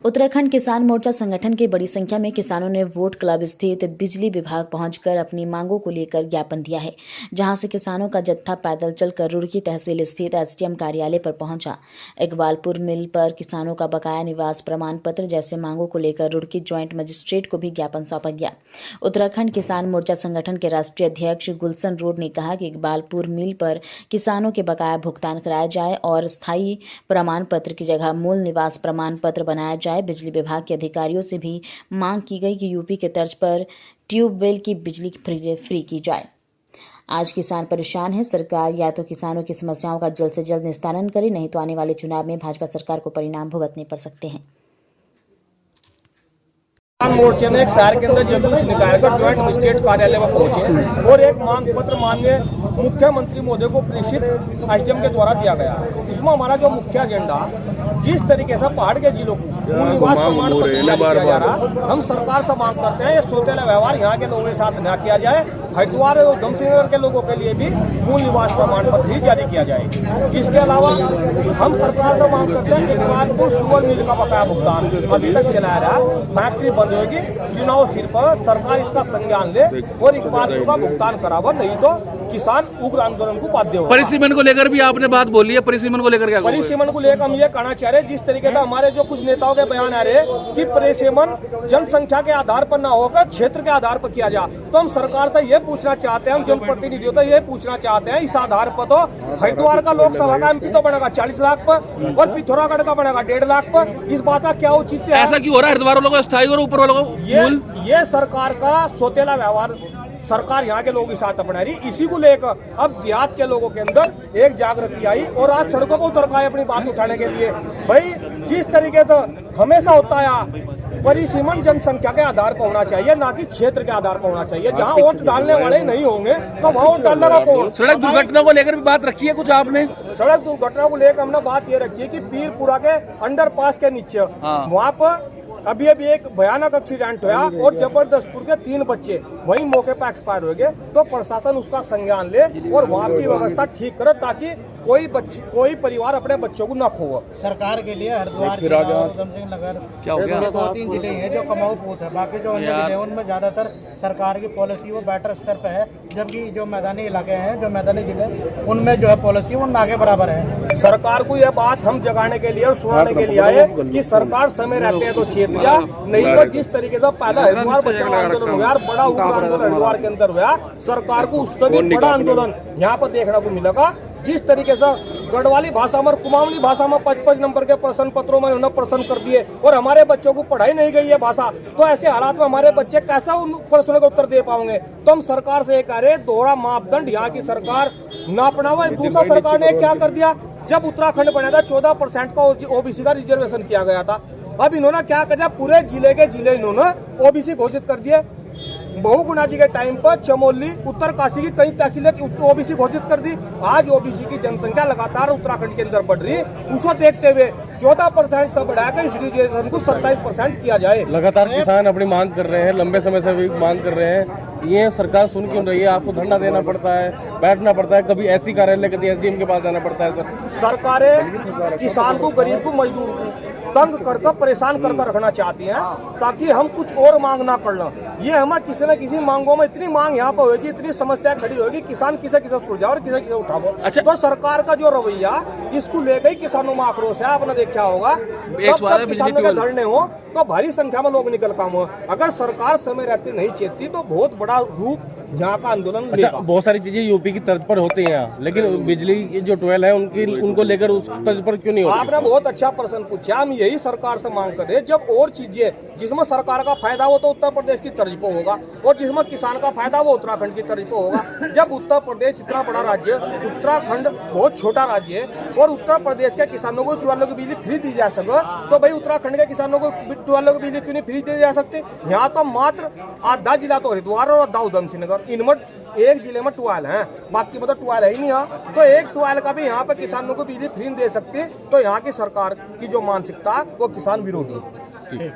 उत्तराखंड किसान मोर्चा संगठन के बड़ी संख्या में किसानों ने वोट क्लब स्थित बिजली विभाग पहुंचकर अपनी मांगों को लेकर ज्ञापन दिया है, जहां से किसानों का जत्था पैदल चलकर रुड़की तहसील स्थित एसडीएम कार्यालय पर पहुंचा। इकबालपुर मिल पर किसानों का बकाया निवास प्रमाण पत्र जैसे मांगों को लेकर रुड़की ज्वाइंट मजिस्ट्रेट को भी ज्ञापन सौंपा गया। उत्तराखंड किसान मोर्चा संगठन के राष्ट्रीय अध्यक्ष गुलशन रोड ने कहा कि इकबालपुर मिल पर किसानों के बकाया भुगतान कराया जाए और स्थायी प्रमाण पत्र की जगह मूल निवास प्रमाण पत्र बनाया जाए। बिजली विभाग के अधिकारियों से भी मांग की गई कि यूपी के तर्ज पर ट्यूबवेल की बिजली फ्री की जाए। आज किसान परेशान हैं, सरकार या तो किसानों की समस्याओं का जल्द से जल्द निस्तारण करे, नहीं तो आने वाले चुनाव में भाजपा सरकार को परिणाम भुगतने पड़ सकते हैं। किसान मोर्चे ने एक शहर के अंदर जुलूस निकालकर ज्वाइंट मजिस्ट्रेट कार्यालय में पहुंचे और एक मांग पत्र माननीय मुख्यमंत्री महोदय को प्रेषित एसडीएम के द्वारा दिया गया। इसमें हमारा जो मुख्य एजेंडा, जिस तरीके से पहाड़ के जिलों को मूल निवास प्रमाण पत्र जारी किया जा रहा, हम सरकार से मांग करते हैं ये सौतेला व्यवहार यहाँ के लोगों के साथ न किया जाए। हरिद्वार और उधमसिंह के लोगों के लिए भी मूल निवास प्रमाण पत्र ही जारी किया जाए। इसके अलावा हम सरकार से मांग करते हैं इकबालपुर शुगर मिल का बकाया भुगतान अभी तक चलाया रहा, फैक्ट्री बंद होगी, चुनाव सिर पर सरकार इसका संज्ञान ले और इकबालपुर का भुगतान करावा, नहीं तो किसान उग्र आंदोलन को बाध्य होगा। परिसीमन को लेकर भी आपने बात बोली है, परिसीमन को लेकर क्या? परिसीमन को लेकर हम ये कहना चाह रहे हैं, जिस तरीके से हमारे जो कुछ नेताओं के बयान आ रहे कि परिसीमन जनसंख्या के आधार पर न होकर क्षेत्र के आधार पर किया जाए, तो हम सरकार से ये पूछना चाहते हैं, हम जनप्रतिनिधियों से ये पूछना चाहते हैं, इस आधार पर तो हरिद्वार का लोकसभा का एमपी तो बनेगा 40 लाख पर और पिथौरागढ़ का बनेगा 1.5 लाख पर। इस बात का क्या औचित्य है? ऐसा क्यों हो रहा है? हरिद्वार वालों को स्थायी और ऊपर वालों को ये सरकार का सौतेला व्यवहार सरकार यहाँ के लोगों के साथ अपना रही। इसी को लेकर अब देहात के लोगों के अंदर एक जागृति आई और आज सड़कों पर उतर आए अपनी बात उठाने के लिए। भाई जिस तरीके से हमेशा होता है, परिसीमन जनसंख्या के आधार पर होना चाहिए, ना कि क्षेत्र के आधार पर होना चाहिए। जहाँ वोट डालने वाले नहीं होंगे तो वहाँ वोट डालने का कौन? सड़क दुर्घटना को लेकर भी बात रखी है कुछ आपने? सड़क दुर्घटना को लेकर हमने बात ये रखी है कि पीरपुरा के अंडरपास के नीचे वहाँ पर अभी एक भयानक एक्सीडेंट हुआ और जबरदस्तपुर के 3 बच्चे वही मौके पर एक्सपायर हो गए। तो प्रशासन उसका संज्ञान ले और वहाँ की व्यवस्था ठीक करे, ताकि कोई परिवार अपने बच्चों को न खो। सरकार के लिए हरिद्वार, उधमसिंह नगर, क्या हो गया? 2-3 जिले हैं जो कमाऊ पूत है, बाकी जो अन्य जिले हैं उनमें ज्यादातर सरकार की पॉलिसी वो बेटर स्तर पे है, जबकि जो मैदानी इलाके हैं, जो मैदानी जिले, उनमें जो है पॉलिसी वो ना के बराबर है। सरकार को यह बात हम जगाने के लिए और सुनाने के लिए आए कि सरकार समय रहते हैं तो क्षेत्र या नहीं तो जिस तरीके से पहला हरिद्वार बचाओ आंदोलन हुआ, बड़ा उग्र आंदोलन हरिद्वार के अंदर हुआ, सरकार को उससे भी बड़ा आंदोलन यहाँ पर देखने को मिलेगा। जिस तरीके से गढ़वाली भाषा में, कुमाऊनी भाषा में 55 नंबर के प्रश्न पत्रों में उन्होंने प्रश्न कर दिए और हमारे बच्चों को पढ़ाई नहीं गई है भाषा, तो ऐसे हालात में हमारे बच्चे कैसा उन प्रश्नों का उत्तर दे पाएंगे? तो हम सरकार से ये कह रहे, दोहरा मापदंड यहाँ की सरकार ना अपनावा। दूसरा, सरकार ने क्या कर दिया, जब उत्तराखंड बना था 14% का ओबीसी का रिजर्वेशन किया गया था, अब इन्होंने क्या कर दिया, पूरे जिले के जिले इन्होंने ओबीसी घोषित कर दिए। बहुगुणा जी के टाइम पर चमोली, उत्तरकाशी की कई तहसीलें ओबीसी घोषित कर दी। आज ओबीसी की जनसंख्या लगातार उत्तराखंड के अंदर बढ़ रही है, उसको देखते हुए 14% से बढ़ाकर इस रिजर्वेशन को 27% किया जाए। लगातार किसान अपनी मांग कर रहे हैं, लंबे समय से भी मांग कर रहे हैं, ये सरकार सुन क्यों रही है? आपको धरना देना पड़ता है, बैठना पड़ता है, कभी ऐसी कार्यालय, कभी एसडीएम के पास जाना पड़ता है। सरकारें किसान को, गरीब को, मजदूर को तंग कर परेशान कर रखना चाहती हैं, ताकि हम कुछ और मांग ना कर लें। ये हमें किसी न किसी मांगों में इतनी मांग यहाँ पर होगी, इतनी समस्या खड़ी होगी, किसान किसे सुलझाओ और किसे उठाओ। अच्छा, तो सरकार का जो रवैया इसको लेकर ही किसानों में आक्रोश है। आपने देखा होगा तब किसानों के धरने हो तो भारी संख्या में लोग निकल काम हो। अगर सरकार समय रहती नहीं चेतती तो बहुत बड़ा रूप यहाँ का आंदोलन लेगा। अच्छा, बहुत सारी चीजें यूपी की तर्ज पर होती हैं यहाँ, लेकिन बिजली की जो ट्वेल है उनको लेकर उस तर्ज पर क्यों नहीं होती? आपने बहुत अच्छा प्रश्न पूछा। हम यही सरकार से मांग कर रहे, जब और चीजें जिसमें सरकार का फायदा हो तो उत्तर प्रदेश की तर्ज पर होगा, और जिसमें किसान का फायदा हो उत्तराखंड की तर्ज पर होगा। जब उत्तर प्रदेश इतना बड़ा राज्य, उत्तराखंड बहुत छोटा राज्य है, और उत्तर प्रदेश के किसानों को 12 की बिजली फ्री दी जा सके, तो भाई उत्तराखंड के किसानों को 12 की बिजली क्यों नहीं फ्री दी जा सकती? यहाँ तो मात्र आधा जिला तो हरिद्वार और आधा उधमसिंह नगर, इनमें एक जिले में ट्वेल है, बाकी मतलब ट्वेल है ही नहीं। तो एक ट्वेल का भी यहाँ पे किसानों को बिजली फ्री दे सकती, तो यहाँ की सरकार की जो मानसिकता वो किसान विरोधी है।